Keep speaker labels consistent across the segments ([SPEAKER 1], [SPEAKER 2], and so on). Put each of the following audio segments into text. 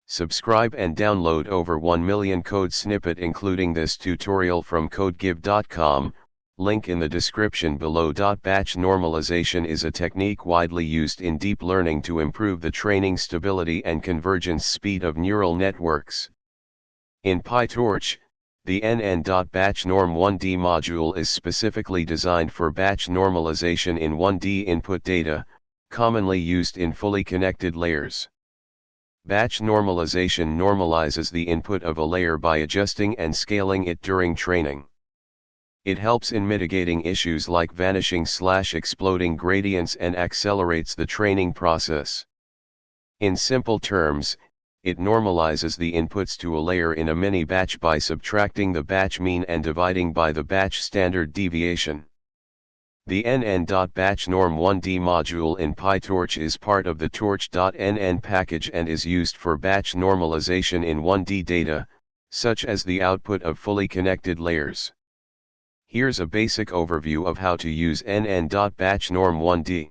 [SPEAKER 1] Subscribe and download over 1 million code snippet including this tutorial from codegive.com, link in the description below. Batch normalization is a technique widely used in deep learning to improve the training stability and convergence speed of neural networks. In PyTorch, the nn.batchnorm1d module is specifically designed for batch normalization in 1D input data, commonly used in fully connected layers. Batch normalization normalizes the input of a layer by adjusting and scaling it during training. It helps in mitigating issues like vanishing/exploding gradients and accelerates the training process. In simple terms, it normalizes the inputs to a layer in a mini-batch by subtracting the batch mean and dividing by the batch standard deviation. The nn.batchnorm1d module in PyTorch is part of the torch.nn package and is used for batch normalization in 1D data, such as the output of fully connected layers. Here's a basic overview of how to use nn.batchnorm1d.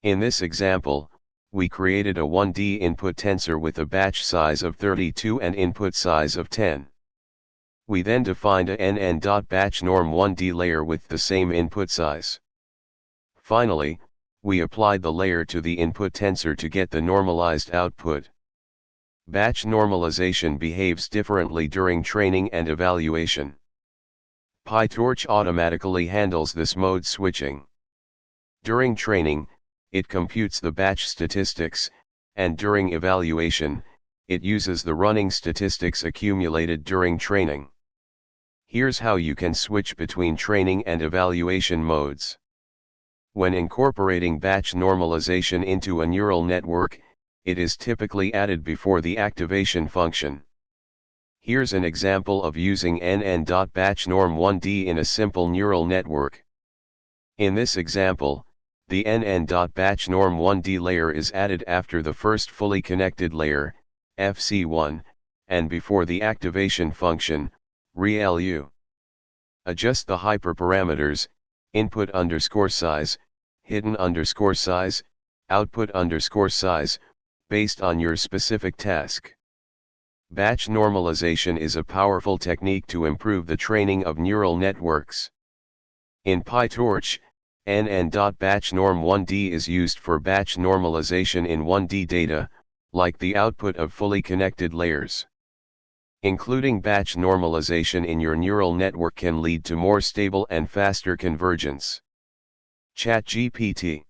[SPEAKER 1] In this example, we created a 1D input tensor with a batch size of 32 and input size of 10. We then defined a nn.batchnorm1d layer with the same input size. Finally, we applied the layer to the input tensor to get the normalized output. Batch normalization behaves differently during training and evaluation. PyTorch automatically handles this mode switching. During training, it computes the batch statistics, and during evaluation, it uses the running statistics accumulated during training. Here's how you can switch between training and evaluation modes. When incorporating batch normalization into a neural network, it is typically added before the activation function. Here's an example of using nn.batchnorm1d in a simple neural network. In this example, the nn.batchnorm1d layer is added after the first fully connected layer, FC1, and before the activation function, ReLU. Adjust the hyperparameters, input_size, hidden_size, output_size, based on your specific task. Batch normalization is a powerful technique to improve the training of neural networks. In PyTorch, nn.batchnorm1d is used for batch normalization in 1D data, like the output of fully connected layers. Including batch normalization in your neural network can lead to more stable and faster convergence. ChatGPT